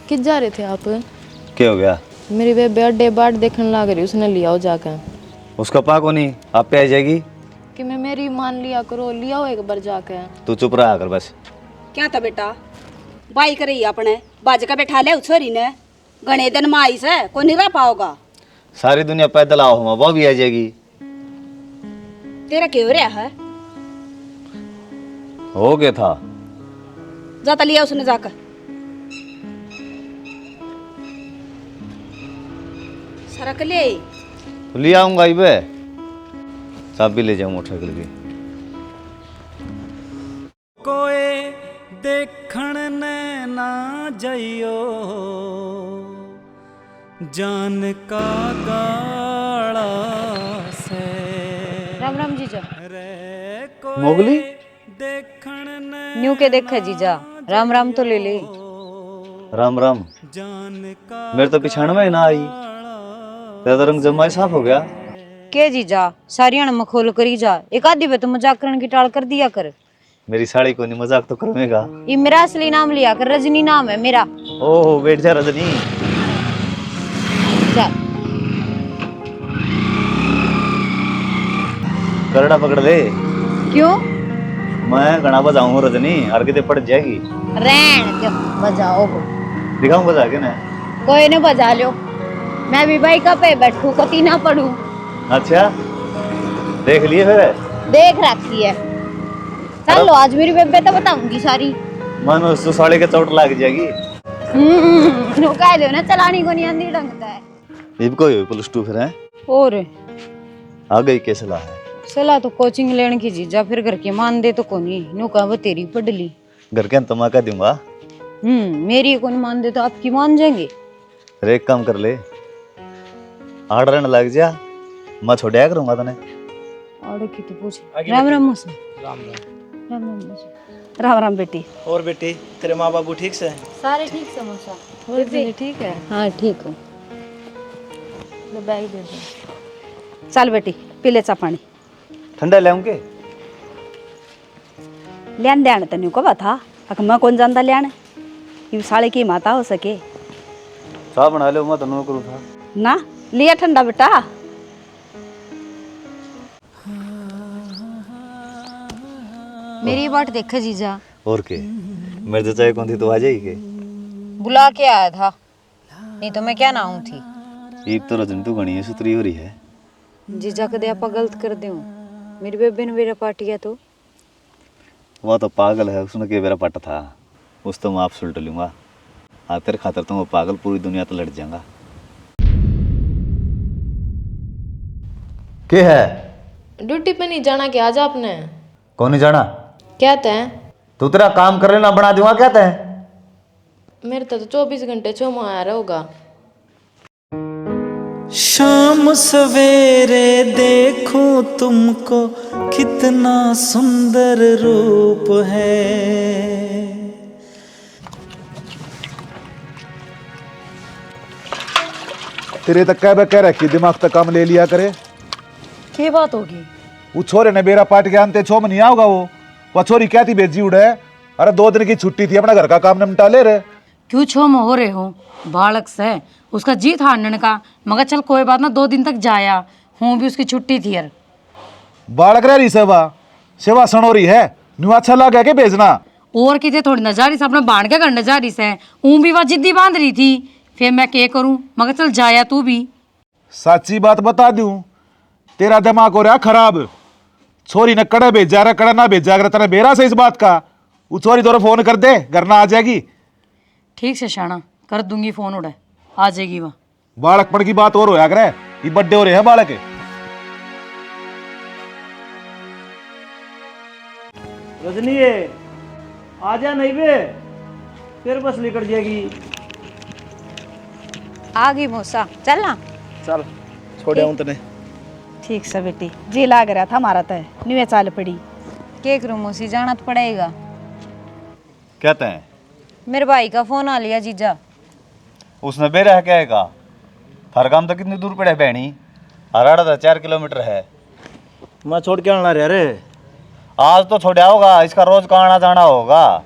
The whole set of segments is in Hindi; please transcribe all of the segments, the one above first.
किस जा रहे थे आप? क्या हो गया? मेरी बेबे अड्डे बाट देखने लग रही, उसने लिया हो जाकर। उसका पा को नहीं, आप पे आ जाएगी कि मैं मेरी मान लिया करो, लिया हो एक बार जाके। तू चुप रहा कर बस। क्या था बेटा, बाई करे अपने बाज का बैठा ले छोरी ने गणे दिन माई से को नहीं रह पाओगा। सारी दुनिया पैदल आओ, हम वो भी आ जाएगी। तेरा क्यों रहा है? हो गया था, जाता लिया उसने जाकर। सरक ले तो ले आऊंगा इबे, सब भी ले जाऊं मोटरसाइकिल की। कोई देखण ने ना जाइयो, जान का गाड़ा से। राम राम जीजा। मोगली देखण ने न्यू के देखा जीजा, राम राम तो ले ले। राम राम। मेरे तो पिछाड़ में ना आई, तेरा तो रंग जमाई साफ हो गया। के जीजा सारी अण मखोल करी जा, एक आधी पे तो मजाक करने की टाल कर दिया कर। मेरी साड़ी को नहीं मजाक तो करेगा। ये मेरा असली नाम लिया कर, रजनी नाम है मेरा। ओह बैठ जा रजनी। चल करड़ा पकड़ ले। क्यों? मैं गणा बजाऊं रजनी, हर किते पड़ जाएगी। रहन दो, बजाओ। दिखाऊं बजा के ना। कोई ने बजा लो, मैं भी बाइक पे बैठू कती ना पढ़ू। अच्छा देख लिए फिर? देख रखी है। चलो आज मेरी बेबे तो बताऊंगी सारी। मानो तो साड़ी के चोट लग जाएगी। कह दो ना चलानी को नहीं आंदी ढंगता है। इब कोई +2 फिर है और आ गई के सलाह है। सलाह तो कोचिंग लेने की जीजा, फिर घर के मान दे तो कोनी नु कहा वो तेरी पढ़ ली। घर के तमाका दूंगा। मेरी कौन मान दे तो आपकी मान जाएंगे। अरे एक काम कर ले, आड़ रहने लग जा, मैं छोड़िया करूंगा तने। और की तो पूछ। राम राम मौसा। राम राम। राम राम मौसा। राम राम बेटी। और बेटी तेरे माँ बाबू ठीक से? सारे ठीक से मौसा। और ठीक है? हाँ ठीक हूँ। बैग दे दो। चल बेटी पी ले चा पानी। ठंडा ले आऊं के? लियान देन तन्यू को बता, अक मैं कौन जानता लियान, ये साले की माता हो सके। चाह बना ले, मैं तनु करूँ था ना लिया ठंडा बेटा। मेरी बात देखा जीजा। और के मेरे तो चाहे कौन थी तो आ जाएगी के? बुला के आया था, नहीं तो मैं क्या ना आऊँ थी। ईब तो रजनी तू गणी है, सुतरी हो रही है। जीजा कदे आपा गलत कर दे, मेरी बेबे ने मेरा पाटिया तो। वह तो पागल है, उसने के मेरा पट था, उस तो मैं आप सुलट लूंगा। हाँ तेरे खातर तो मैं पागल, पूरी दुनिया तो लड़ जाऊंगा। के है? ड्यूटी पे नहीं जाना क्या आज आपने? कौन नहीं जाना? कहते हैं तू तेरा काम कर लेना, बना दूंगा कहते हैं। मेरे तो 24 घंटे चौमा आया होगा। शाम सवेरे देखूं तुमको, कितना सुंदर रूप है। तेरे तक कह रखी, दिमाग तक काम ले लिया करे। क्या बात होगी? वो छोरे ने बेरा पाट के आनते छो में नहीं आओगा वो छोरी क्या थी बेजी उड़े। अरे 2 दिन की छुट्टी थी, अपना घर का काम निपटा ले रे। क्यों छो में हो रहे हो? बालक से उसका जीत हारने का, मगर चल कोई बात ना, 2 दिन तक जाया हूँ भी, उसकी छुट्टी थी यार। बालक रह रही सेवा, सेवा सनोरी है, न्यू अच्छा लगा के भेजना। और कितने थोड़ी नजारी से अपने बांध के घर नजारी से ऊँ भी वह जिद्दी बांध रही थी, फिर मैं क्या करूँ, मगर चल जाया तू भी। सच्ची बात बता दूं, तेरा दिमाग हो रहा खराब। छोरी ने कड़े भेजा रहा, कड़ा ना भेजा कर तेरा बेरा से इस बात का। वो छोरी तो फोन कर दे, घर ना आ जाएगी। ठीक से शाना कर दूंगी फोन, उड़े आ जाएगी वहाँ। बालकपन की बात और होया करे, ये बर्थडे हो रहे हैं बालक के। रजनी आ जा, नहीं बे फिर बस निकल जाएगी। आ गई मौसा, चल ना। चल छोड़े हूँ तने। ठीक से बेटी, जी लाग रहा था हमारा तो न्यू चाल पड़ी। के करूँ मौसी, जाना तो पड़ेगा। कहते हैं मेरे भाई का फोन आ लिया जीजा। उसने बेरा क्या है का? हर काम तो कितनी दूर पड़े बहनी? हराड़ा था 4 किलोमीटर है। मैं छोड़ के आना रे। आज तो छोड़ा होगा, इसका रोज का आना जाना होगा।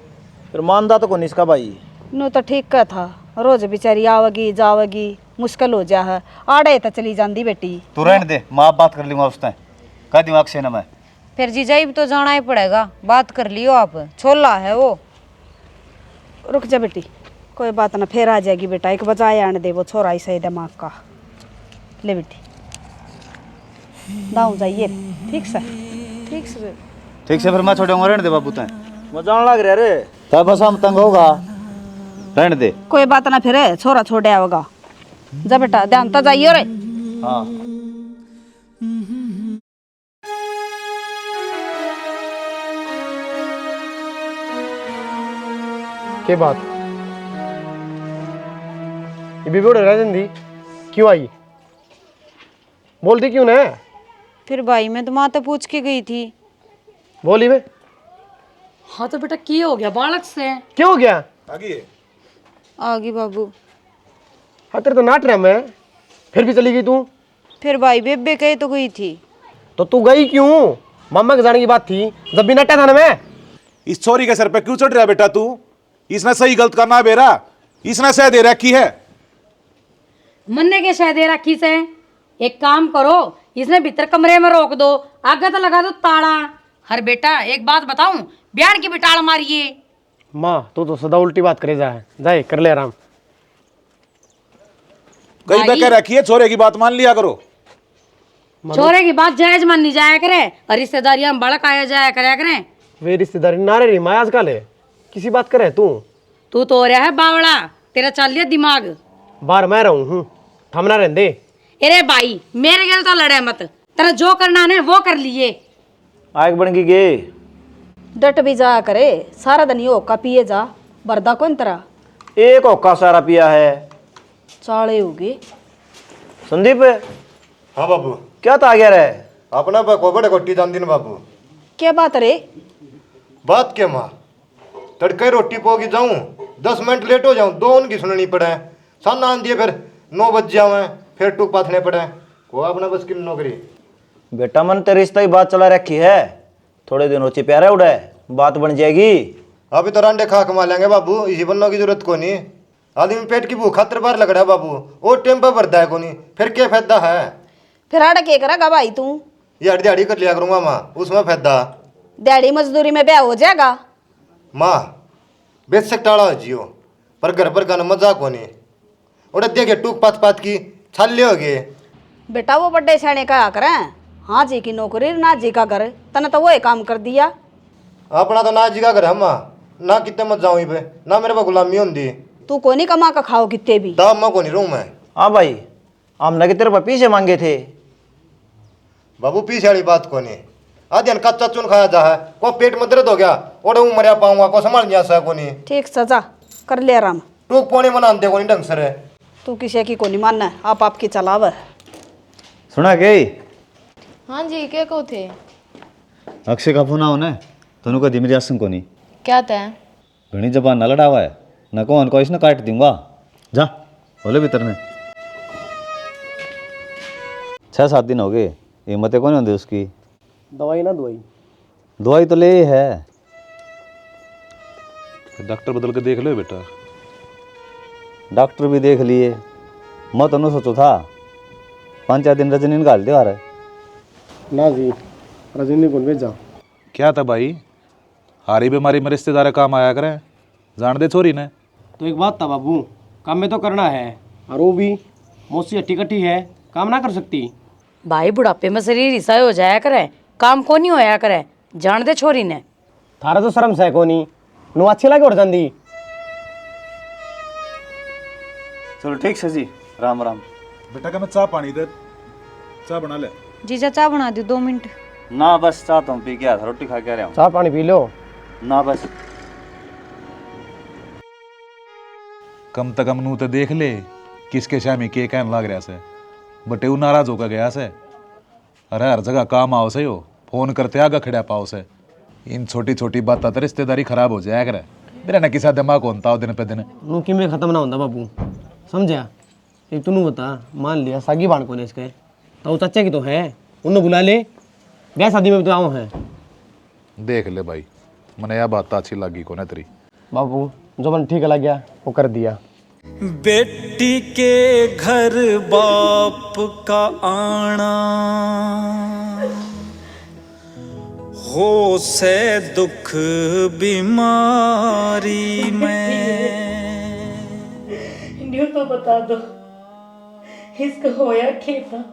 फिर मानदा तो कौन इसका भाई? नो तो ठीक का था, रोज बेचारी आवेगी जावेगी मुश्किल हो जा है। आड़े तो चली जाती बेटी। तू रहने दे, माँ बात कर लूँगा उस टाइम, कह दिमाग से ना मैं। फिर जीजा भी तो जाना ही पड़ेगा, बात कर लियो आप, छोला है वो। रुक जा बेटी, कोई बात ना, फिर आ जाएगी बेटा, एक बजाय आने दे, वो छोरा ही सही दिमाग का। ले बेटी दाऊ जाइए, ठीक से ठीक से ठीक से फिर मैं छोड़ूंगा, रहने दे बाबू तैं। मैं जान लग रहा रे। तब बस हम तंग होगा, रहने दे। कोई बात ना, फिर छोरा छोड़े आवेगा। जा बेटा ध्यान तो जाइयो रे। हाँ के बात ये बीबी उड़े रह दी क्यों आई? बोलती क्यों ना? फिर भाई मैं तो माता पूछ के गई थी। बोली वे हाँ तो बेटा की हो गया बालक से? क्या हो गया? आगी बाबू। हाँ तेरे तो नाट रहा मैं, फिर भी चली गई तू? फिर भाई बेबे कहे तो गई थी। तो तू गई क्यों? मामा के जाने की बात थी, जब भी नटा था ना मैं। इस छोरी के सर पे क्यों चढ़ रहा है बेटा तू? इसने सही गलत करना है बेरा, इसने सह दे रखी है। मन्ने के शायद रखी से एक काम करो, इसने भीतर कमरे में रोक दो, आगे तो लगा दो ताला। हर बेटा एक बात बताऊं, बयान की बिटाल मारिए। माँ तू तो सदा उल्टी बात करे जाए कर ले आराम। कहीं पे कह रखी है छोरे की बात मान लिया करो। छोरे की बात जायज मानी जाया करे और रिश्तेदारियां में बड़क आया जाया करे करें। वे रिश्तेदारी ना रही मैं आजकल है, किसी बात करे तू? तू तो हो रहा है बावड़ा, तेरा चल लिया दिमाग। बाहर मैं रहूं हूँ, थमना रहने दे। अरे भाई मेरे गल तो लड़े मत, तेरा जो करना है वो कर लिए। आग बन की गे डट भी जा करे, सारा दिन ये होका पिए जा, बरदा कौन तरह एक होका सारा पिया है। चाले होगी। संदीप हाँ बाबू, क्या था गया रे? अपना को बड़े कोटी जान दिन बाबू। क्या बात रे? बात क्या माँ, तड़के रोटी पोगी जाऊं, 10 मिनट लेट हो जाऊं, 2 उनकी सुननी पड़े। साना आन दिए फिर 9 बज जावे, फिर टूक पाथने पड़े। को अपना बस की नौकरी। बेटा मन तेरे रिश्ता ही बात चला रखी है, थोड़े दिन हो प्यारा उड़ा बात बन जाएगी। अभी तो रांडे खा कमा लेंगे बाबू, इसी बनने की जरूरत को नहीं। आदमी पेट की भूख खातर बार लग रहा है बाबू, वो टेम पर भरता है को नहीं, फिर क्या फायदा है? फिर आड़ के करेगा भाई तू? ये दिहाड़ी कर लिया करूंगा माँ, उसमें फायदा। दिहाड़ी मजदूरी में ब्याह हो जाएगा। माँ बेशक टाड़ा हो जियो, पर घर पर गाना मजाक होने उड़े देखे टूक पात पात की छाले हो गए। बेटा वो बड़े सैने का करें, हाँ जी की नौकरी ना जी का घर, तने तो वो काम कर दिया। अपना तो ना जी का घर है माँ, ना कितने मत जाऊँ पे, ना मेरे पास गुलामी होती। तू को नहीं कमा का खाओ कितने भी। दाम माँ को नहीं रहूँ मैं। हाँ भाई हमने कि तेरे पर पीछे मांगे थे। बाबू पीछे वाली बात को नहीं, आधे कच्चा चून खाया जा है, को पेट में दर्द हो गया और मरिया पाऊंगा, को संभाल जा सा को नहीं। ठीक सजा कर ले आराम। टूक पौने मनाते को नहीं ढंग से रे। तू किसी की को नहीं मानना, आप आपकी चलाव। सुना गई? हाँ जी क्या कहो थे? अक्षय का फोन आओ ना, तनु का धीमी आसन को नहीं। क्या तय? घनी जबान ना लड़ावा है, न को अनको इसने काट दूंगा। जा बोले भीतर ने 6-7 दिन हो गए, हिम्मत कौन होती उसकी। दवाई ना दवाई दवाई तो ले है, डॉक्टर बदल के देख लो बेटा। डॉक्टर भी देख लिए, मैं तो सोचो था 5-4 दिन रजनी निकाल दे आ रहा है। ना जी रजनी को भेजा। क्या था भाई, हारी बीमारी में रिश्तेदार काम आया करें, जान दे छोरी ने। तो एक बात था बाबू, काम में तो करना है, और वो भी मौसी हट्टी कट्टी है, काम ना कर सकती। भाई बुढ़ापे में शरीर हिस्सा हो जाया करे, काम को नहीं होया करे, जान दे छोरी ने। थारा तो शर्म से को नहीं, नु अच्छी लगे उड़ जाती। चलो ठीक से जी, राम राम। बेटा का मैं चाय पानी दे, चाय बना ले। जीजा चाय बना दी 2 मिनट। ना बस चाह तो पी के आया था, रोटी खा के आ रहा हूँ। चाय पानी पी लो। ना बस कम से कम नू तो देख ले किसके शामी के कहन लाग रहा से, बटे वो नाराज होकर गया से। अरे हर जगह काम आओ से, हो फोन करते आगा खड़ा पाओ से। इन छोटी छोटी बात तो रिश्तेदारी खराब हो जाया करे, मेरा ना किसा दिमाग होता हो दिन पे दिन। नु कि में खत्म ना होता बाबू, समझा? एक तू बता, मान लिया सागी बाण को ने इसके, तो चाचा की तो है, उन्हें बुला ले, ब्याह शादी में भी तो आओ है। देख ले भाई, मैंने यह बात अच्छी लगी को ना तेरी। बाबू जो मन ठीक लग गया वो कर दिया, बेटी के घर बाप का आना हो से दुख बीमारी में। न्यू तो बता दो इसका होया क्या?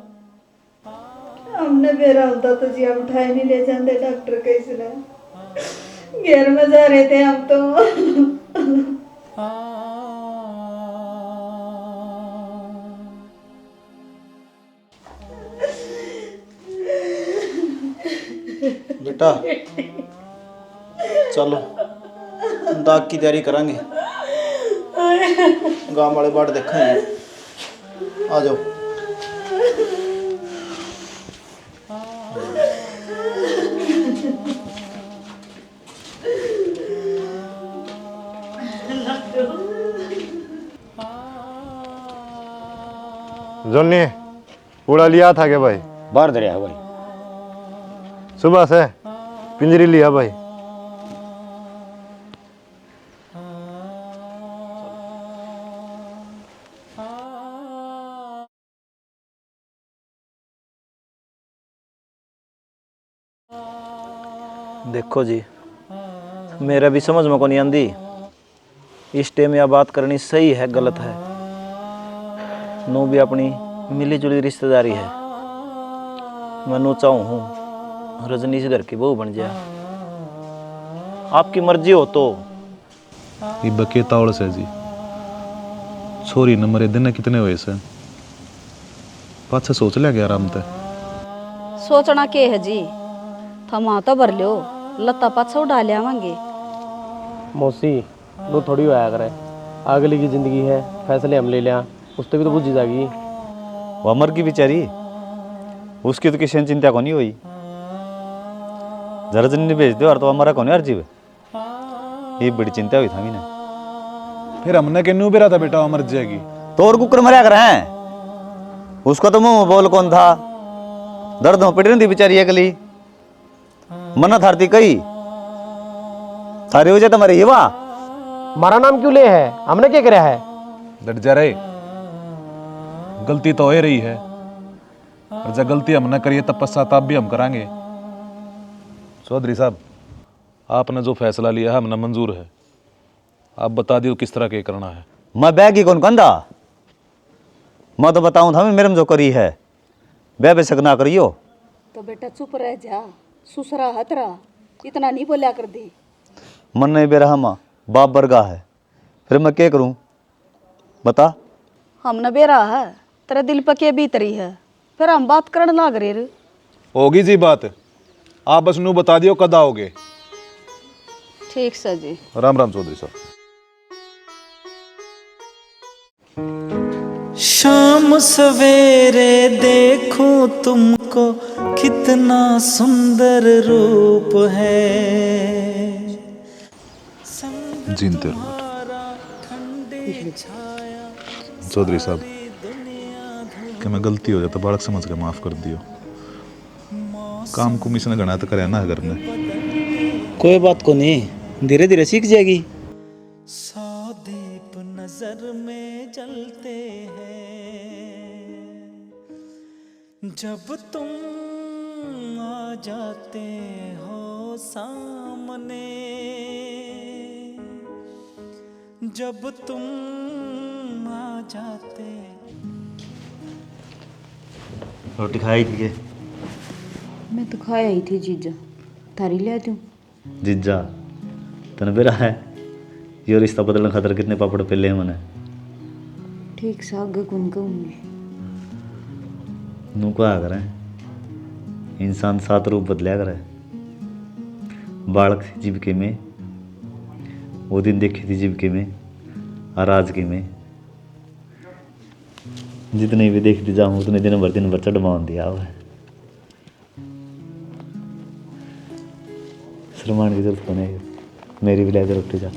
हमने मेरा होता तो जी हम उठाए नहीं ले जाते डॉक्टर कैसे घर में जा रहे थे हम तो। बेटा चलो दाग की तैयारी करेंगे, गांव वाले बाट देखेंगे। आ जाओ। जोनी कूड़ा लिया था क्या भाई? बाहर दरिया है भाई। सुबह से पिंजरी लिया भाई। देखो जी मेरा भी समझ में को नहीं आंदी इस टाइम यह बात करनी सही है गलत है। नू भी अपनी मिली जुली रिश्तेदारी है। मैं नू चाहूँ हूँ रजनी से घर की बहू बन जाए। आपकी मर्जी हो तो। ये बके तावड़ से जी छोरी न मरे दिन कितने हुए से पाछे सोच लिया गया आराम ते। सोचना के है जी, थमा तो भर लो लता पाछो डाल आवांगे। मौसी लो थोड़ी होया करे, अगली की जिंदगी है, फैसले हम ले लिया उससे भी तो बुझी जाएगी। वो अमर की बेचारी उसकी तो किसी चिंता को नहीं हुई। जरजनी ने भेज दो और तो हमारा कौन यार जीव ये बड़ी चिंता हुई था मैंने। फिर हमने कहनू भी रहा था बेटा मर जाएगी तो और कुकर मरिया कर हैं उसको तो मुंह बोल कौन था। दर्द में पिट रही थी बेचारी अगली मना थारती कही थारी वजह तुम्हारी ये वाह हमारा नाम क्यों ले है? हमने क्या कराया है? डट जा रहे गलती तो हो ही रही है और जब गलती हम न करिए तब पश्चाताप भी हम करांगे। चौधरी साहब आपने जो फैसला लिया है हमने मंजूर है। आप बता दियो किस तरह के करना है। मैं बैग ही कौन कंधा मैं तो बताऊं था मेरे में जो करी है बे बेशक ना करियो। तो बेटा चुप रह जा, सुसरा हतरा इतना नहीं बोलिया कर दे। मन नहीं बेरहा माँ बाप बरगा है फिर मैं क्या करूं बता। हमने बेरा है तेरे दिल पे के बीतरी है फिर हम बात करने लाग रहे रे। होगी जी बात, आप बस नू बता दियो कद आओगे। ठीक सर जी। राम राम चौधरी साहब। शाम सवेरे देखूं तुमको कितना सुंदर रूप है। जीनते रहो चौधरी साहब कि मैं गलती हो जाता बालक समझ के माफ कर दियो। काम को मिसने गणा तो करे ना घर में। कोई बात को नहीं धीरे धीरे सीख जाएगी। सौ दीप नजर में जलते हैं जब तुम आ जाते हो सामने, जब तुम आ जाते। रोटी खाई थी के? मैं तो खाया ही थी जीजा, थारी ले दूं? जीजा तने बेरा है यो रिश्ता बदलने खातर कितने पापड़ पेले हैं मैंने। ठीक सा आगे कौन कहूँगी। नू क्या करें इंसान 7 रूप बदलिया करे। बालक थी जीविके में वो दिन देखी थी जीविके में और आज के में जितने भी देखती जाऊँ उतने दिन भर चढ़वा दिया हुआ है। शर्मान की जरूरत नहीं मेरी भी लाइक रोटी जा।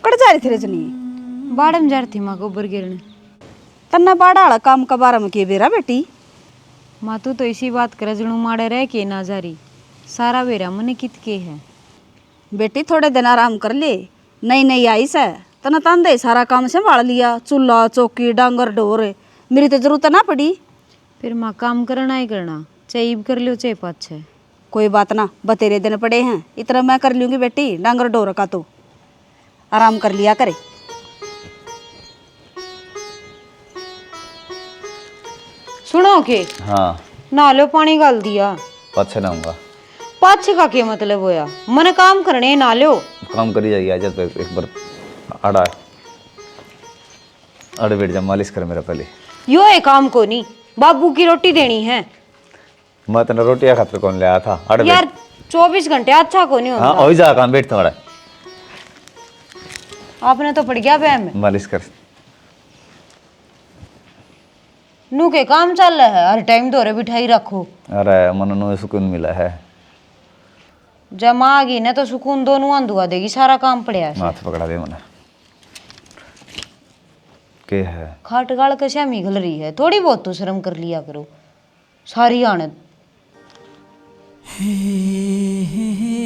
कड़ जा रही थी रजनी? बाड़म जा रही थी माँ गोबर गिरने। तन्ना बाड़ा वाला काम का बारे में के बेरा बेटी? माँ तू तो इसी बात कर जणू माड़े रह के ना जा रही सारा बेरा मन कित के है। बेटी थोड़े दिन आराम कर ले, नई नई आई से तना तांदे सारा काम संभाल लिया, चूल्हा चौकी डांगर ढोर, मेरी तो जरूरत ना पड़ी। फिर माँ काम करना ही करना, चाहे ईब कर लो चाहे पाछे। कोई बात ना, बतेरे दिन पड़े हैं, इतना मैं कर लूंगी बेटी, डांगर ढोर का तो आराम कर लिया करे। सुनो के हाँ नहा लो, पानी गाल दिया। पाछे लाऊंगा। पाछे का क्या मतलब होया, मन काम करने ना लो। काम करी जाइए आज तो एक बार आड़ा अड़े बैठ जा, मालिश कर मेरा पहले। यो है काम को नहीं, बाबू की रोटी देनी है। मैं तेना रोटियां खातर कौन ले आया था? अड़े यार 24 घंटे अच्छा को नहीं हाँ होता। हो जा काम, बैठ थोड़ा आपने तो पड़ गया बैम में। मालिश कर। नू के काम चल रहा है, हर टाइम दोरे बिठाई रखो। अरे मन नो सुकून मिला है। जब माँ आ गई ना तो सुकून दोनों आंदुआ देगी, सारा काम पड़या है। माथ पकड़ा दे मने के है। खाट गाड़ के श्यामी घल रही है, थोड़ी बहुत तो शर्म कर लिया करो। सारी आनंद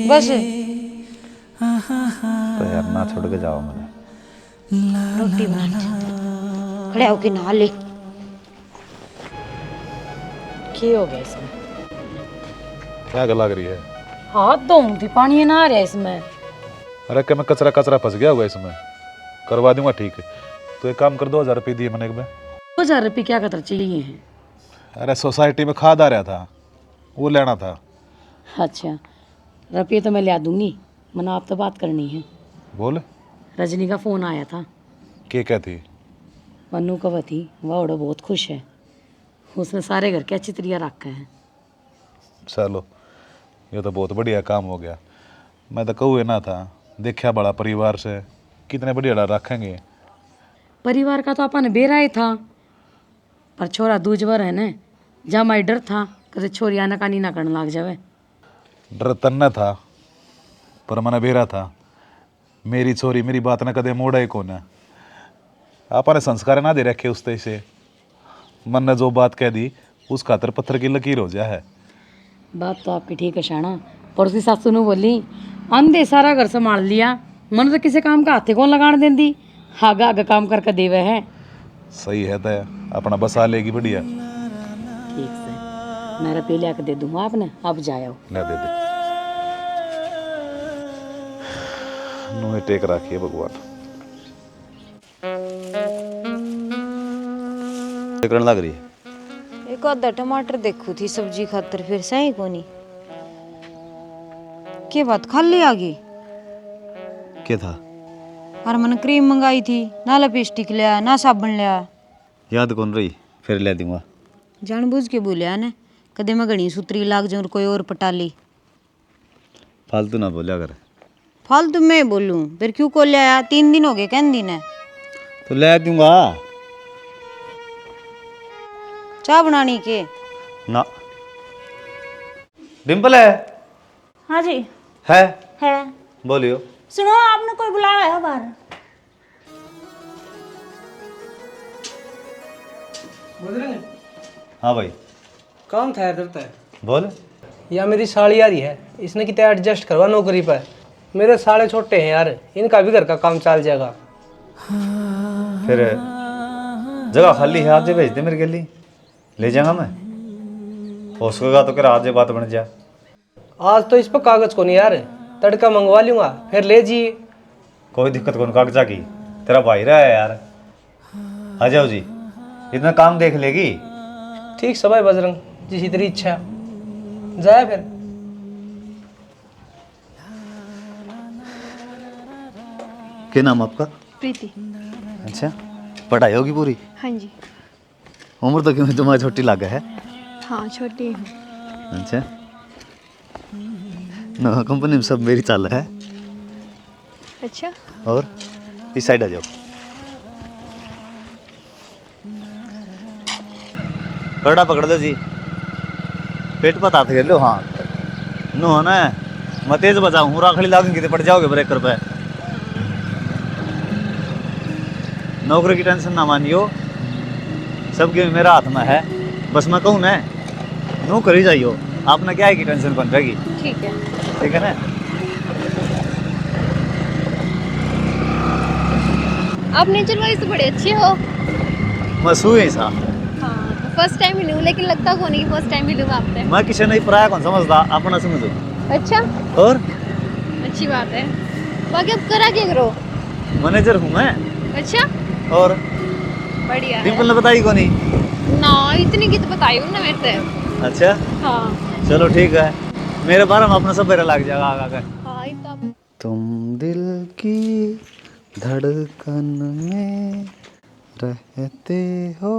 बस। तो यार ना छोड़ के जाओ मने। रोटी बना खड़े होके नहा ले। क्या हो गया इसमें? क्या गल लग रही है? हाथ धोऊं थी, पानी ना आ रहा है इसमें। अरे क्या मैं कचरा कचरा फंस गया हुआ इसमें, करवा दूंगा ठीक है। तो एक काम कर, 2000 रुपये दिए मैंने एक में। 2000 रुपये क्या कतर चाहिए हैं? अरे सोसाइटी में खाद आ रहा था, वो लेना था। अच्छा रुपये तो मैं लिया दूंगी, मना आप तो बात करनी है। बोल। रजनी का फोन आया था। क्या थी? मन्नू कब थी, वह उड़ा बहुत खुश है, उसने सारे घर के अच्छी तरह रखा है। चलो ये तो बहुत बढ़िया काम हो गया। मैं तो कहूँ ना था, देखा बड़ा परिवार से कितने बढ़िया रखेंगे। परिवार का तो अपन बेरा ही था, पर छोरा दूजवर है न, जहाँ मैं डर था कदे छोरी आना कानी ना करने लग जावे। डर तन्ना था पर मना बेरा था, मेरी छोरी मेरी बात ना कदे मोड़ा ही कौन है। आपने संस्कार ना दे रखे उस तरह से, मन ने जो बात कह दी उस खातर पत्थर की लकीर हो जाए है। बात तो आपकी ठीक है शाना, पर उसकी सासू ने बोली अंधे सारा घर संभाल लिया, मन तो किसी काम का हाथे कौन लगाने देंदी, आगा आगा काम करके देवे है। सही है तय, अपना बसा लेगी बढ़िया। ठीक से मैं रुपये लिया के दे दूंगा आपने, अब जाओ। ले दे दे, नुहे टेक रखिए भगवान। करने लग रही है। एक आधा टमाटर देखू थी सब्जी खातर, फिर सही कोनी के बात खाली आ गई। क्या था? और मैंने क्रीम मंगाई थी, ना लिपस्टिक लिया ना साबुन लिया। याद कौन रही? फिर ले दूंगा। जानबूझ के बोलिया ने, कदे मैं घनी सूत्री लाग जाऊं कोई और पटाली। फालतू ना बोलिया कर। फालतू मैं बोलूं फिर क्यों को लिया? 3 दिन हो गए, कहन दिन है। तो ले दूंगा। चाय बनानी के ना। डिम्पल है? हाँ जी है बोलियो। सुनो, आपने कोई बुलाया है बाहर? हाँ भाई काम था यार, है बोल। या मेरी साड़ी आ रही है, इसने कितने एडजस्ट करवा नौकरी पर। मेरे साले छोटे हैं यार, इनका भी घर का काम चल जाएगा। फिर जगह खाली है, आज भेज दे मेरे के लिए, ले जाऊंगा मैं। हो सकेगा तो क्या आज बात बन जाए। आज तो इस पर कागज को नहीं यार, तड़का मंगवा लूंगा, फिर ले जी। कोई दिक्कत कौन, कागजा की तेरा भाई रहा है यार। आ जाओ जी, इतना काम देख लेगी। ठीक समय बजरंग, जिस तेरी इच्छा जाए फिर। क्या नाम आपका? प्रीति। अच्छा, पढ़ाई होगी पूरी? हाँ जी। उम्र तो क्यों तुम्हारी छोटी लग है? हाँ छोटी हूँ। अच्छा, ना कंपनी में सब मेरी चाल है। अच्छा। और इस साइड आ जाओ। कड़ा पकड़ दो जी, पेट पता थे लो। हाँ नो है ना, मैं तेज बचाऊँ हूँ, राखड़ी लागेंगी तो पड़ जाओगे ब्रेकर पे। नौकरी की टेंशन ना मानियो, सबके मेरा हाथ में है। बस मैं कहूँ ना, नो करी जाइयो, आपने क्या है कि टेंशन कौन रहेगी, ठीक है। ठीक है ना। आप नेचर वाइज तो बड़े अच्छे हो। मसू है सा। हाँ, फर्स्ट टाइम मिलूँ, लेकिन लगता कौन है कि फर्स्ट टाइम मिलूँ आपसे। मैं किसी नहीं पराया कौन समझदा, अपना समझो। अच्छा, और अच्छी बात है। बाकी अब करा क्या करो? मैनेजर हूँ मैं। अच्छा, और बढ़िया है। डिम्पल ने बताई को नहीं? ना, इतनी की तो बताई हूँ ना मेरे से। अच्छा, हाँ चलो ठीक है, मेरे बारे में अपना सब मेरा लग जाएगा आगा। हाँ, इतना तुम दिल की धड़कन में रहते हो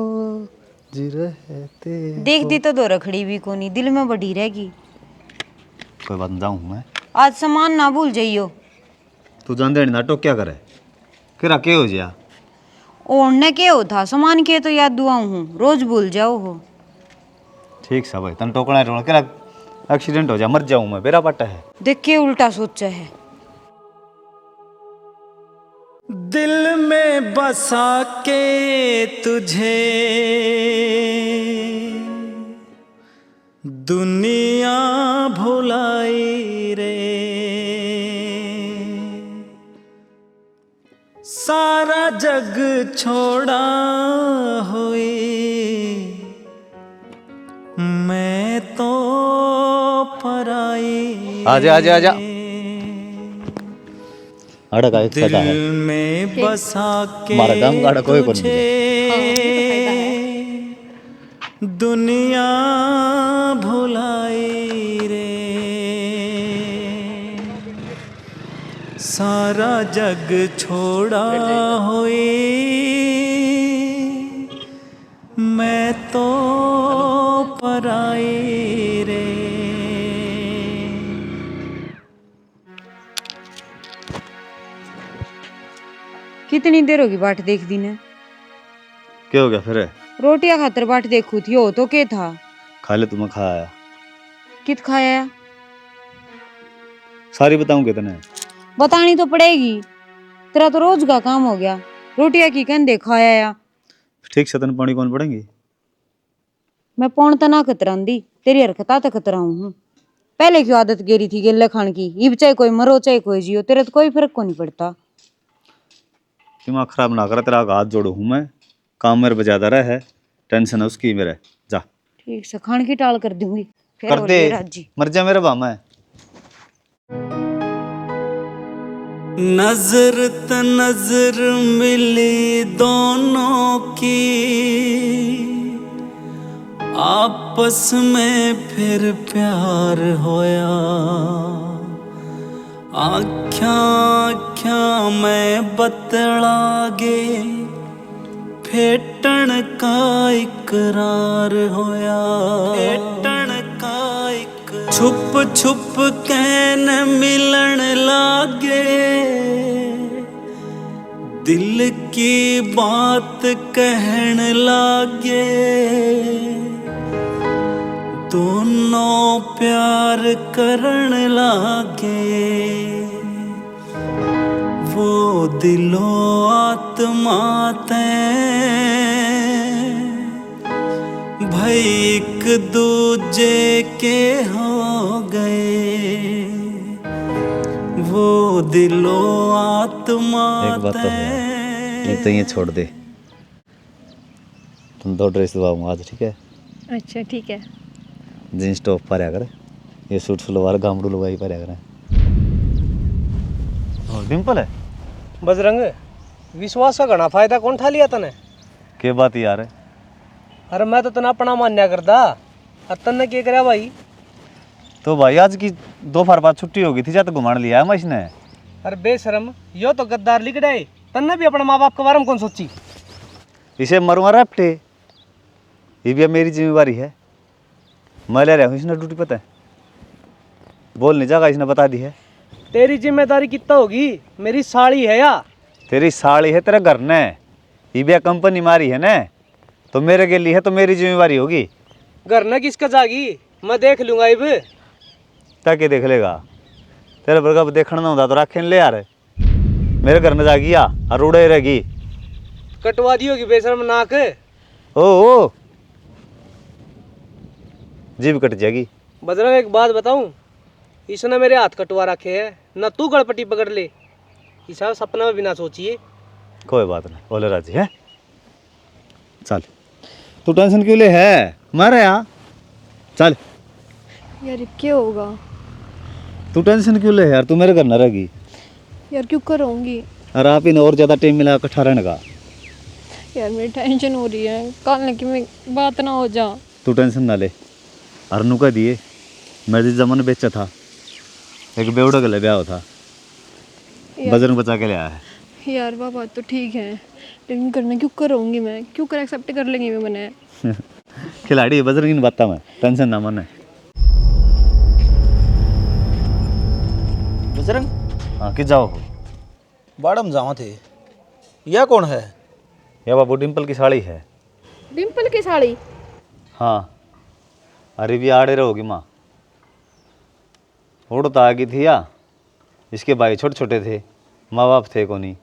जी, रहते देख हो। दी तो दो रखड़ी भी कोनी, दिल में बढ़ी रहेगी। कोई बात नहीं, जाऊँ मैं। आज सामान ना भूल जाइयो। तू जान दे ना, तो क्या करे किरा के हो जा। ओढ़ने के हो था, सामान के तो याद दुआऊं हूँ, रोज भूल जाओ हो। ठीक सा भाई, तन टोकना रोना किरा एक्सीडेंट हो जा, मर जाऊँ मैं, बेरा पट्टा है। देख के उल्टा सोचा है। दिल में बसा के तुझे दुनिया भुलाई रे, सारा जग छोड़ा हुई मैं तो पराई। आजा आजा आजा, अड़क एक फायदा है दिल में बसा के हमारा काम का कोई को नहीं दुनिया भुलाई रे, सारा जग छोड़ा हुई मैं तो पराई रे। कितनी देर होगी बाट देख दी ने? क्या हो गया फिर? रोटियां खातर बाट देखू थी, हो तो के था? खा ले, तुम्हें खाया कित खाया? सारी बताऊं कितने? बतानी तो पड़ेगी, तेरा तो रोज का काम हो गया। रोटियां की कहन देखा या ठीक से तन पानी कौन पड़ेंगी? मैं पौन तना कतरांदी, तेरी हरकता तो कतराऊं हूँ। पहले क्यों आदत गेरी थी गेले खान की, इब चाहे कोई मरो चाहे कोई जियो, तेरे तो कोई फर्क को नहीं पड़ता। दिमाग खराब ना कर, तेरा हाथ जोड़ू हूँ मैं, काम मेरे पे ज्यादा रहा है, टेंशन है उसकी मेरे। जा ठीक से खान की टाल कर दूंगी, फिर कर दे, राजी। मर जा मेरे बाम है। नजर त नजर मिली दोनों की, आपस में फिर प्यार होया, आख्या आख्या में बतलागे फेटन का इकरार होया, फेटन का इकरार। छुप छुप कैन मिलन लागे, दिल की बात कहन लागे, दोनों प्यार करन लागे, वो दिलो आत्मा ते भाई एक दूजे के हो गए, वो दिलो आत्मा एक बात तो है, एक तो ये छोड़ दे, तुम 2 ड्रेस दबाऊंगा आज, ठीक है? अच्छा ठीक है। जींस टॉप पाया कर, ये सूट सलवार गामड़ू लुगाई पाया कर। और डिम्पल है बजरंग, विश्वास का घना फायदा कौन ठा लिया तने? के बात यार है? अरे मैं तो तना अपना मान्या करदा, और तन्ने क्या करया भाई? तो भाई आज की दोपहर बाद छुट्टी होगी थी, जाते घुमाने लिया है मैं इसने। अरे बेशरम, यो तो गद्दार लिख डे, तन्ने भी अपने माँ बाप के बारे में कौन सोची? इसे मरुआ रपटे, ये भी अब मेरी जिम्मेवारी है, मैं ले रहा हूँ इसने ड्यूटी, पता है? बोल नहीं जाएगा, इसने बता दी है। तेरी जिम्मेदारी कितना होगी? मेरी साड़ी है या? तेरी साड़ी है तेरे घर ने, ये भी कंपनी मारी है ना, तो मेरे के लिए है तो मेरी जिम्मेवारी होगी। घर न किसका जागी, मैं देख लूंगा इब। ताकि देख लेगा, तेरे बरगा देखना ना होता तो रखे ले यार, मेरे घर में जागी या और उड़े रहेगी। कटवा दी होगी बेशरम नाक। ओ जीभ कट जाएगी, बजरंग एक बात बताऊं, इसने मेरे हाथ कटवा रखे हैं, न तू गड़पटी पकड़ ले, ईसा सपना में बिना सोचिए। कोई बात नहीं, बोले राजी है। चल तू टेंशन क्यों ले है, मैं रहा यहाँ। चल यार क्या होगा तू टेंशन क्यों ले यार, तू मेरे घर न रहेगी यार, क्यों करूँगी और आप ही ने और ज़्यादा टाइम मिला इकट्ठा रहने का। यार मेरी टेंशन हो रही है, कल की मैं बात ना हो जा। तू टेंशन ना ले, अरनू का दिए मैं जिस जमाने बेचा था, एक बेवड़ा गले ब्याह था, बजरंग बचा के ले आया है। यार वह बात तो ठीक है, लेकिन करना क्यों करूँगी मैं, क्यों कर एक्सेप्ट कर लेंगे मैं मैंने। खिलाड़ी है बजरंग, इन बात में टेंशन ना मन है। बजरंग हाँ कि जाओ बाड़म जावा थे, यह कौन है? यह बाबू डिम्पल की साड़ी है। डिम्पल की साड़ी? हाँ अरे भी आड़े रहोगी माँ, उड़ तो आ गई थी या, इसके भाई छोटे छोटे थे, माँ बाप थे को नहीं।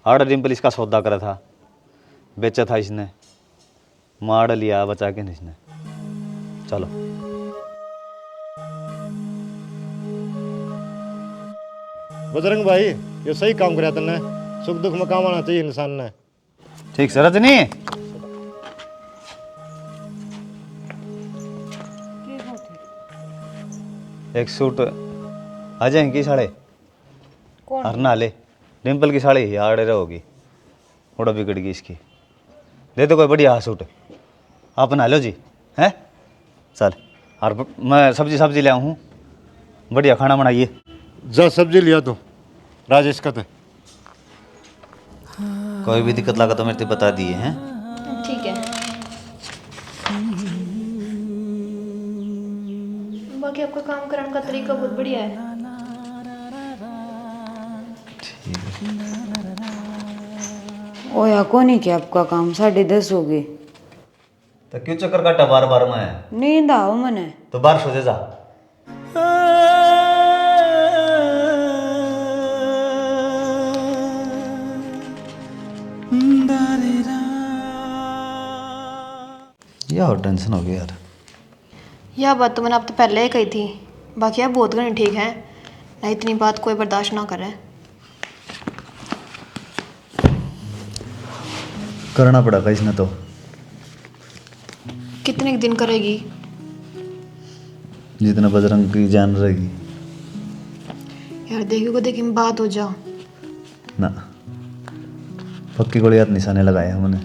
आड़ा डिम्पल इसका सौदा करा था, बेचा था इसने, मार लिया बचा के इसने। चलो बजरंग भाई ये सही काम कराया तने, सुख दुख में काम आना चाहिए इंसान ने। ठीक से रजनी, एक सूट आ जाएंगे की साड़े और ना ले, डिम्पल की साड़ी ही आड़े रहोगी, थोड़ा बिगड़ गई इसकी। दे दो कोई बढ़िया सूट, आप बना लो जी हैं। चल और मैं सब्जी ले आऊँ हूँ, बढ़िया खाना बनाइए। जा सब्जी लिया तो राजेश का। कोई भी दिक्कत लगा तो मेरे को बता दिए हैं। ठीक है। बाकी आपका काम करने का तरीका बहुत बढ़िया है। ओया को नहीं किया आपका काम, 10:30 हो गए। तो क्यों चक्कर काटा बार बार में? नींद आओ मने तो बाहर सो जा। यार टेंशन हो गई यार। यह बात तो मैंने अब तो पहले ही कही थी, बाकी आप बहुत घनी ठीक है ना, इतनी बात कोई बर्दाश्त ना करे। करना पड़ेगा इसने तो। कितने दिन करेगी? जितना बजरंग की जान रहेगी। यार देखी को देखी में बात हो जा ना, पक्की गोली हाथ निशाने लगाए हमने।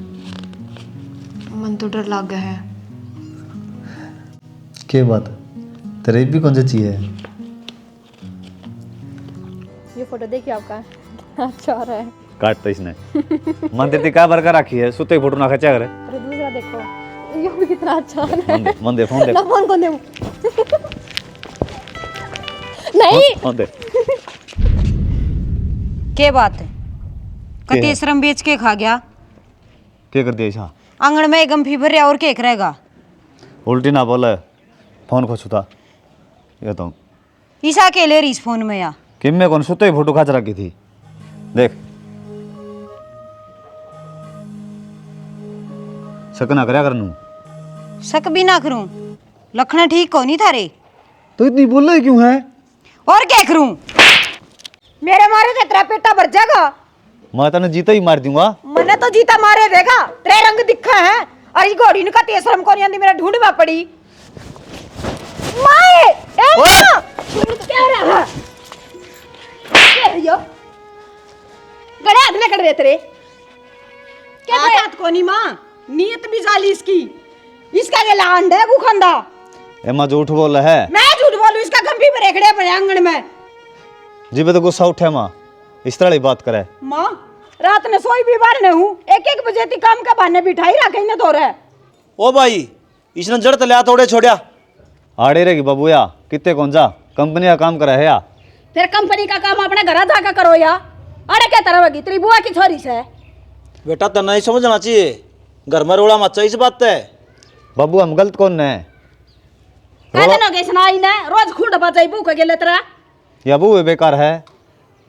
मन तो डर लग गया है। क्या बात, तेरे भी कौन सी चीज है? ये फोटो देखिए आपका, अच्छा आ रहा है। काट तो इसने मंदिर की क्या बरकर रखी है, सुते फोटो ना खचा करे। अरे दूसरा देखो, ये भी कितना अच्छा आ रहा है। मन दे फोन दे, ना फोन कौन दे? नहीं फोन दे। के बात है, कते श्रम बेच के खा गया। क्या कर दिया ऐसा? आंगन में गम फीवर और केक रहेगा। उल्टी ना बोले, फोन को छुता ये तो ईसा के ले रही इस फोन में या किम में कौन सुते ही फोटो खच रखी थी। देख शक ना करया करनू। शक भी ना करूं, लखना ठीक को नहीं थारे तो इतनी बोल रही क्यों है? और क्या करूं, मेरे मारे तो तेरा पेटा भर जाएगा। मैं तने जीता ही मार दूंगा। मने तो जीता मारे देगा, तेरे रंग दिखा है। अरे घोड़ी ने का तेसरम को नहीं आंदी, मेरा ढूंढ में पड़ी। माए ए मां क्या रहा है? क्या यो गड़े हाथ में कर रहे तेरे क्या बात को नहीं मां, नियत भी जाली इसकी। इसका के लांड है गुखंदा। एमा झूठ बोल रहा है। मैं झूठ बोलूं, इसका गंभी में रेखड़े पड़े आंगन में। जी पे तो गुस्सा उठे मां, इस तरह ही बात करे। मां रात ने सोई भी बार नहीं हूं, 1-1 बजे ती काम का बहाने बिठाई रखे न तो रहे। ओ भाई इसने जड़ तले थोड़े छोड़या आड़े रहेगी बबूया, कितने कौन जा कंपनी का काम करा है या? फिर कंपनी का काम अपने घर जाकर करो या। अरे क्या तरह होगी तेरी बुआ की छोरी से। बेटा तना ही समझना चाहिए, घर में रोड़ा मत चाहिए इस बात है। बाबू हम गलत कौन है? कहते ना के सुनाई ना, रोज खुद बचाई भूख गेले तेरा। या बू बेकार है।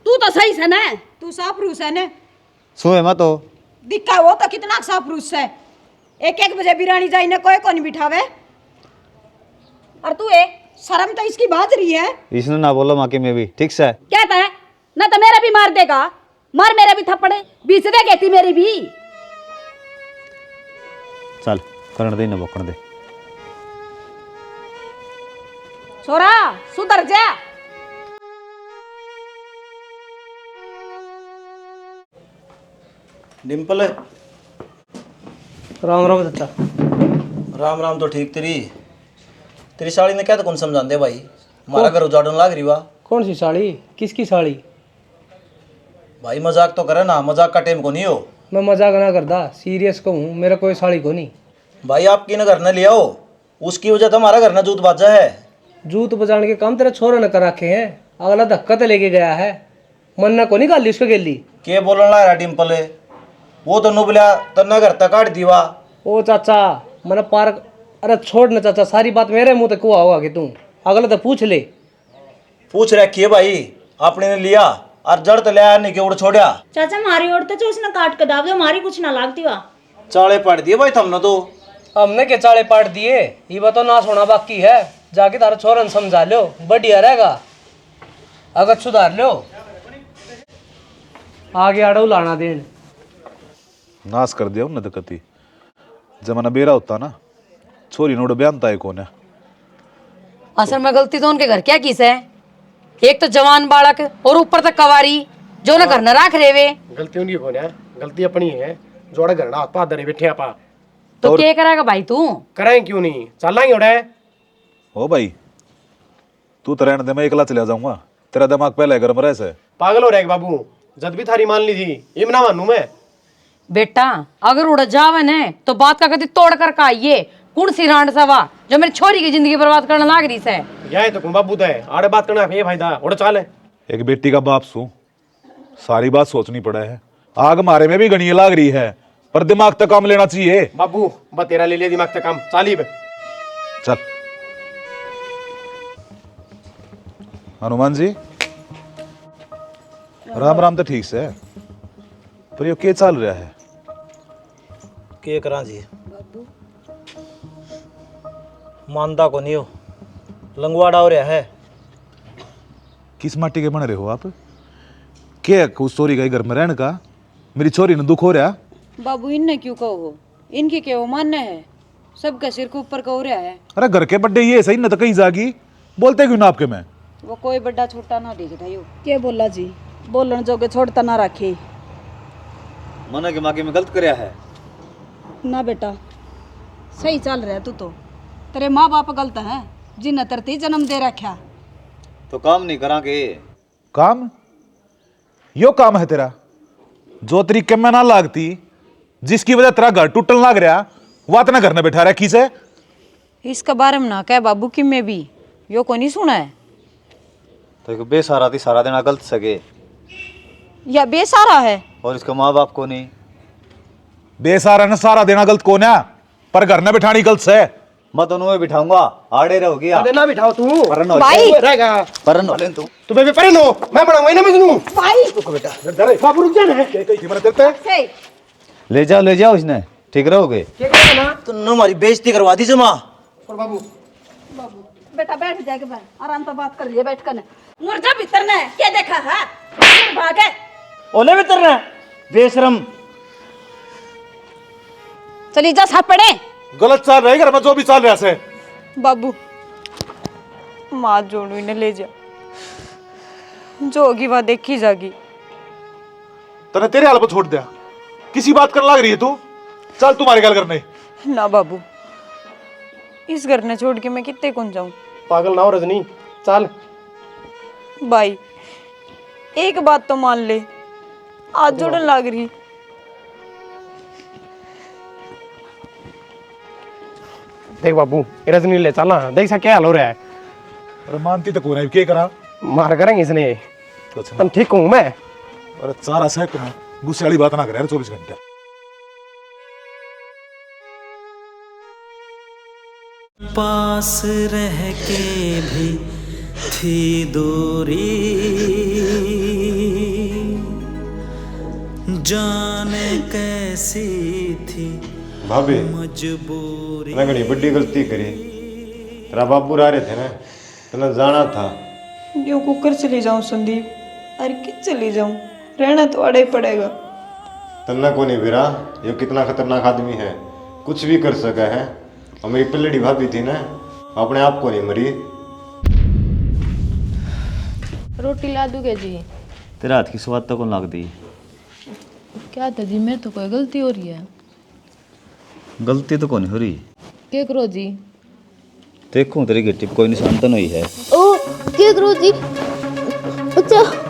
तू तो सही से ना, तू साफरूस है ने। सोए मत हो दिखा वो तो कितना साफरूस है। 1-1 बजे बिरानी जाई ने कोई को नहीं बिठावे। और तू ए शर्म तो इसकी बाज रही है। इसने ना बोलो माँ की मैं भी ठीक से। कहता है ना तो मेरा भी मार देगा, मार मेरा भी थप्पड़े, बीच दे कहती मेरी भी। चल करण दे, न बोकण दे। छोरा सुधर जा। डिम्पल, राम राम चाचा। राम राम तो ठीक। तेरी साड़ी ने क्या तो कौन समझा दे भाई, हमारा घर उजाड़न लाग रही वा। कौन सी साड़ी? किसकी साड़ी? भाई मजाक तो करे ना, मजाक का टाइम को नहीं हो। मैं मजाक ना करता, सीरियस को हूँ, मेरा कोई साड़ी को नहीं। भाई आपकी न घर न लिया हो, उसकी वजह तो हमारा घर न जूत बाजा है। जूत बजाने के काम तेरे छोरे ने कर रखे हैं, अगला धक्का तो लेके गया है, मन्ना को नहीं गाली उसको गेली। के बोलने ला रहा डिम्पल, वो तो नुबलिया तन्ना घर तक काट दीवा। ओ चाचा मैंने पार्क, अरे छोड़ ना चाचा, सारी बात मेरे मुंह तक हुआ होगा कि तू अगला तो पूछ ले। पूछ रखी है भाई, आपने ने लिया और जड़ तो लिया नहीं के उड़ छोड़ा। चाचा मारी ओर तो उसने काट के दाव दो, हमारी कुछ ना लागती वा। चाले पड़ दिए भाई तुमने तो। हमने के चाले पाट दिए, ये बताओ ना सोना बाकी है, जाके तारा छोरन समझा लो, बढ़िया रहेगा, अगर सुधार लो आगे आड़ो लाना देन। नाश कर दिया उन्हें तो कति जमाना बेरा होता ना, छोरी नोड़ बयानता है कौन है। असल में गलती तो उनके घर क्या किस है, एक तो जवान बालक और ऊपर तक कवारी जो ना घर न राख रहे वे। गलती उनकी कौन है? गलती अपनी है, जोड़ा घर ना पा दरे बैठे आपा। तो क्या करेगा भाई तू? करें क्यों नहीं, चलेंगे उड़े। ओ भाई तू तो रहने दे, मैं अकेला चला जाऊंगा, तेरा दिमाग पहले गर्म रहे से। पागल हो रहे बाबू, जद भी थारी मान ली थी इम ना मानू मैं। बेटा अगर उड़ जावे ने तो बात का कति तोड़ कर का आइए, कौन सी रांड सवा जो मेरी छोरी की जिंदगी बर्बाद करने लाग रही से। यह तो कौन बाबू है, आड़े बात करना है फायदा, उड़ चाल है। एक बेटी का बाप सू, सारी बात सोचनी पड़ा है। आग मारे में भी गणिया लाग रही है, पर दिमाग तक काम लेना चाहिए। बाबू बस तेरा ले लिया दिमाग तक काम, चाली पे चल हनुमान जी राम राम तो ठीक से, पर यो के चल रहा है? के करा जी, मानता को नहीं हो, लंगवाड़ा हो रहा है। किस माटी के बन रहे हो आप? क्या उस चोरी का घर में रहने का? मेरी छोरी ने दुख हो रहा। बाबू इनने क्यों कहो, इनके क्या वो मानना है, सबका सिर के ऊपर का हो रहा है। अरे घर के बड्डे ये सही न तो कहीं जागी, बोलते क्यों ना आपके में? वो कोई बड़ा छोटा ना देखता यो। के बोला जी, बोलन जोगे छोड़ता ना रखे। मना के माँ में गलत करया है ना बेटा, सही चल रहा है तू तो, तेरे माँ बाप गलत है जिन्हें तरती जन्म दे रखा। तो काम नहीं करा के। काम यो काम है तेरा, जो तरीके में ना लागती, जिसकी वजह तेरा घर टूटन लाग रहा, वो इतना घर में बैठा रहा किसे? इसका बारे में ना कह बाबू कि मैं भी यो को नहीं सुना है। तो बेसहारा थी, सारा देना गलत सके, या बेसहारा है और इसका माँ बाप को नहीं। बेसहारा ने सारा देना गलत कौन है, पर घर में बिठानी गलत से। मैं दोनों में बिठाऊंगा, आड़े रहोगी आप। ना बिठाओ तू भाई रहेगा, परन हो लेन तू। तुम्हें भी परन हो, मैं बनाऊंगा ना मजनू। भाई रुको बेटा, बाबू रुक जा ना, कहीं मना करते हैं। ले जाओ इसने, ठीक रहोगे। तुमने हमारी बेइज्जती करवा दी जमा। और बाबू बेटा बैठ जाके भाई, आराम से बात कर लिए बैठ कर। मुर्जा भीतर ने क्या देखा है, भागे ओले भी तरना बेशरम। चली जा सापड़े। गलत चाल रहे घर में, जो भी चाल रहा से। बाबू माँ जोड़ू इन्हें ले जा, जो होगी वह देखी जागी। तने तेरे हाल पर छोड़ दिया, किसी बात कर लाग रही है तू? चल तुम्हारी गल करने। ना बाबू, इस घर ने छोड़ के मैं कितने कौन जाऊं। पागल ना हो रजनी, चल। भाई एक बात तो मान ले, आज जोड़न लाग रही। देख बाबू रजनी ले चलना, देख सा क्या हाल हो रहा है। अरे मानती तो कौन है, क्या करा? मार करेंगे इसने, तो तुम ठीक हूँ मैं। अरे सारा सह गुस्से वाली बात ना करे 24 घंटे। पास रह के भी थी दूरी, जाने कैसी थी भाभी मजबूरी। रंगड़ी बड़ी गलती करी, तेरा बाबू आ रहे थे ना, तना जाना था। यूँ कुकर चली जाऊँ संदीप, अरे कि चली जाऊँ, रहना तो आड़े ही पड़ेगा। तना को नहीं वीरा, ये कितना खतरनाक आदमी है, कुछ भी कर सका है। और मेरी पल्लड़ी भाभी थी ना, अपने आप को नहीं मरी। रोटी ला दूंगे जी। तेरा हाथ की स्वाद तो कौन लाग दी? क्या था जी, मेरे तो कोई गलती हो रही है। गलती तो कौन हो रही? क्या करो जी? देखूं तेरी गिट्टी पे कोई निशान तो नहीं है। ओ क्या करो जी? अच्छा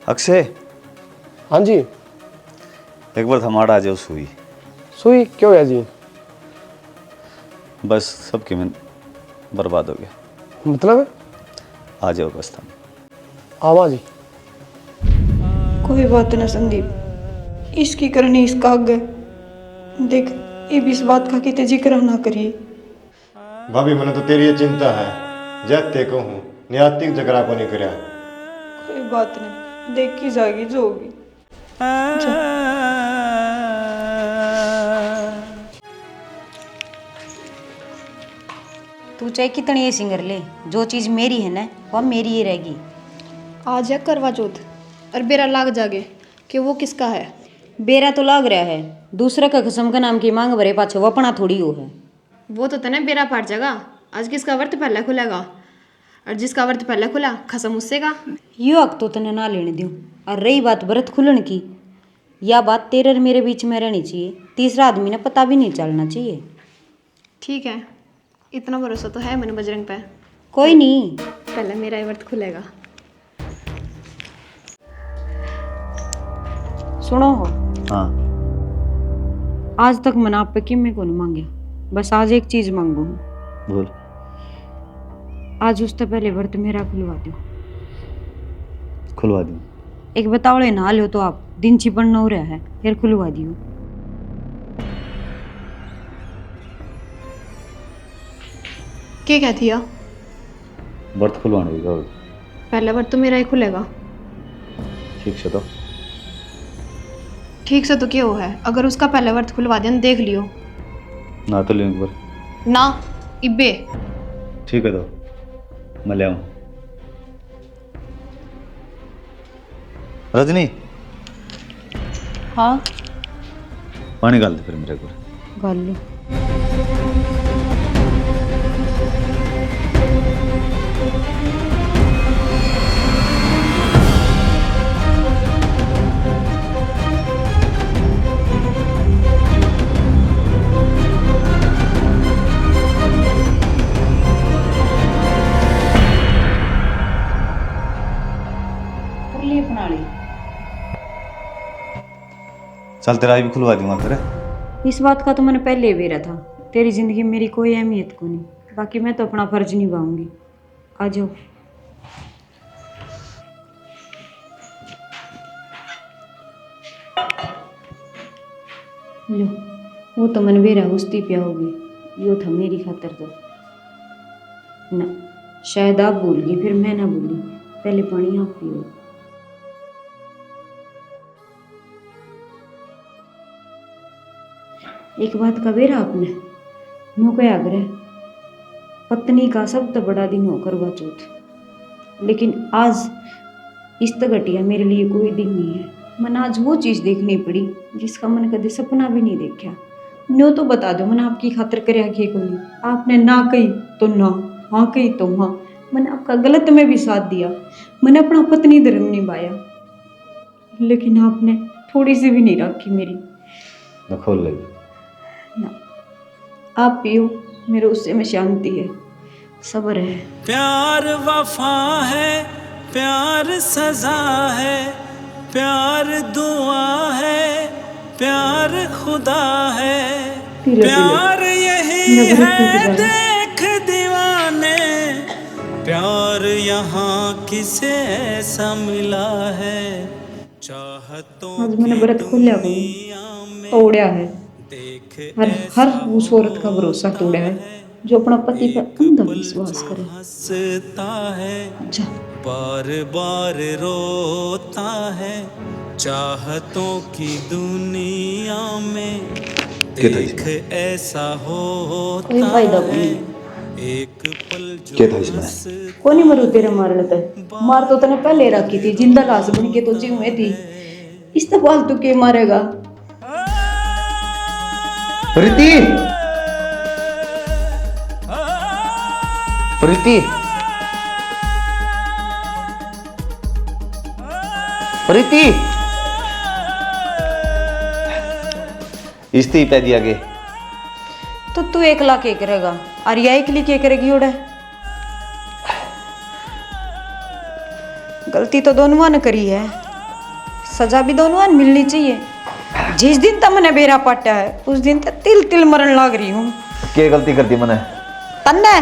अक्षय, हाँ जी। एक बार हमारा आ जाओ सुई। सुई क्यों है जी? बस सबकी में बर्बाद हो गया। मतलब? आ जाओ बस तुम। आवा जी। कोई बात ना संदीप, इसकी करनी इसका आगे। देख ये भी इस बात का कितने जिक्र ना करिए। भाभी मैंने तो तेरी ये चिंता है, जैते को हूँ नियातिक झगड़ा को नहीं करया। कोई बात नहीं, देखी जाएगी जो होगी। तू चाहे कितनी ये सिंगर ले, जो चीज़ मेरी है ना वह मेरी ही रहेगी। आज है करवा चौथ और बेरा लाग जागे कि वो किसका है। बेरा तो लाग रहा है, दूसरे का कसम का नाम की मांग भरे पाछे वो अपना थोड़ी हो है। वो तो तने बेरा पाट जाएगा। आज किसका व्रत पहले खुलेगा, और जिसका व्रत पहले खुला खसम उससे का। यो हक तो तने ना लेने दूँ। और रही बात व्रत खुलन की, या बात तेरे और मेरे बीच में रहनी चाहिए, तीसरा आदमी ने पता भी नहीं चलना चाहिए। ठीक है, इतना भरोसा तो है मैंने बजरंग पे। कोई नहीं, पहले मेरा ही व्रत खुलेगा। सुनो हो, हाँ। आज तक मैंने आप पे किम्मे को नहीं मांगे, बस आज एक चीज मांगू हूँ। बोल। आज उससे पहले व्रत मेरा खुलवा दो। खुलवा दूँ? एक बतावड़े ना लो तो आप दिन छिपन हो रहा है, फिर खुलवा दियो। क्या कहती है? व्रत खुलवाने की कहो। पहले व्रत तो मेरा ही खुलेगा। ठीक से तो। ठीक से तो क्या हो है, अगर उसका पहले व्रत खुलवा दिया देख लियो ना तो लिंक पर ना इब्बे। ठीक है तो मैं ले आऊँ। रजनी, हाँ पानी डाल दे फिर मेरे को। गाल लो। चल तेरा भी खुलवा दूंगा फिर। इस बात का तो मैंने पहले ही बेरा था, तेरी जिंदगी में मेरी कोई अहमियत को नहीं, बाकी मैं तो अपना फर्ज निभाऊंगी। आ जाओ। लो, वो तो मन बेरा उस्ती पिया होगी, यो था मेरी खातर तो ना। शायद आप भूल गई, फिर मैं ना भूली। पहले पानी आप पियो। एक बात का बेरा आपने नो क्या आग्रह, पत्नी का सब तो बड़ा दिन हो करवा चौथ, लेकिन आज इस तो घटिया मेरे लिए कोई दिन नहीं है। मन आज वो चीज़ देखनी पड़ी जिसका मन कदे सपना भी नहीं देखा। नो तो बता दो, मैंने आपकी खातर करे आखिए को नहीं। आपने ना कही तो ना, हाँ कही तो हाँ। मैंने आपका गलत में भी साथ दिया, मैंने अपना पत्नी धर्म निभाया, लेकिन आपने थोड़ी सी भी नहीं रखी मेरी। मैं खोल ले। ना आप पियो, मेरे उससे में शांति है, सब्र है। प्यार वफा है, प्यार सजा है, प्यार दुआ है, प्यार खुदा है, प्यार यही है देख दीवाने, प्यार यहाँ किसे ऐसा मिला है, चाहतों आज मैंने व्रत खोलिया तोड़ा है, हर उस औरत का भरोसा तोड़ा है जो अपना पति पर अंधा विश्वास करे। हंसता है, जा बार बार रोता है, चाहतों की दुनिया में देख ऐसा होता कोई फायदा है, नहीं। एक पल जो कौन ही मरू तेरे मारने तक, मार तो तने पहले रखी थी, जिंदा लाश बन के तो जीव में थी, इस तो फालतू के मारेगा। प्रीति, प्रीति, प्रीति, इस्ती पे दिया गे। तो तू एकला क्या करेगा, आर्या एकली क्या करेगी? उड़े गलती तो दोनों ने करी है, सजा भी दोनों ने मिलनी चाहिए। जिस दिन तक मैंने बेरा पाटा है उस दिन तक तिल तिल मरन लग रही हूँ। क्या गलती कर दी मैंने? तन्ने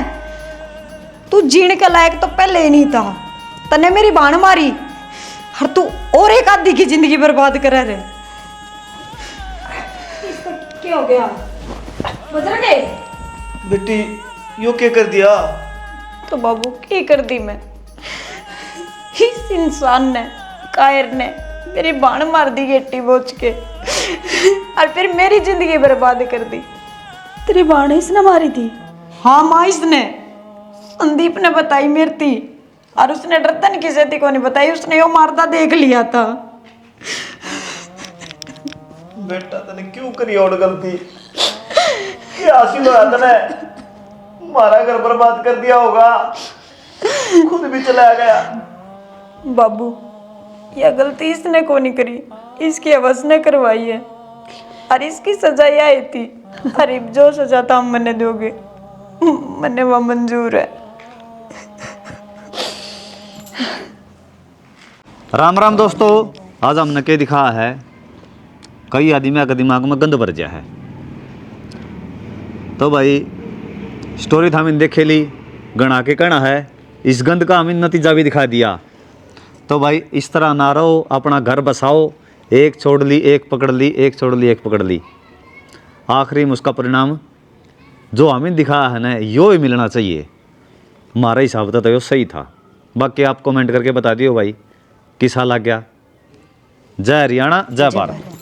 तू जीने के लायक तो पहले ही नहीं था, तन्ने मेरी बाण मारी और तू और एक आदमी की जिंदगी बर्बाद करा रहे। क्या हो गया बजरंगे? बेटी यो क्या कर दिया? तो बाबू क्या कर दी मैं? इस इंसान ने, कायर ने मेरी बाण मार दी गेटी बोच के और फिर मेरी जिंदगी बर्बाद कर दी। तेरी बाण इसने मारी थी? हाँ माँ, इसने, संदीप ने बताई मेरी थी, और उसने डरतन किसे थी को नहीं बताई, उसने यो मारता देख लिया था। बेटा तने क्यों करी और गलती? क्या हासिल होया तने? हमारा घर बर्बाद कर दिया होगा, खुद भी चला गया। बाबू यह गलती इसने को नहीं करी, इसकी अवस ने करवाई है, और इसकी सजा यह आई थी। अरे जो सजा था हम मने दोगे, मने वह मंजूर है। राम राम दोस्तों, आज हमने क्या दिखाया है, कई आदमी का दिमाग में गंद भर गया है। तो भाई स्टोरी था हमने देखे ली, गणा के कहना है, इस गंद का हमें नतीजा भी दिखा दिया। तो भाई इस तरह ना रहो, अपना घर बसाओ, एक छोड़ ली एक पकड़ ली, एक छोड़ ली एक पकड़ ली, आखिरी में उसका परिणाम जो हमें दिखाया है ना, यो ही मिलना चाहिए। हमारा हिसाब था तो यो सही था। बाकी आप कमेंट करके बता दियो भाई किसा लग गया। जय हरियाणा, जय भारत।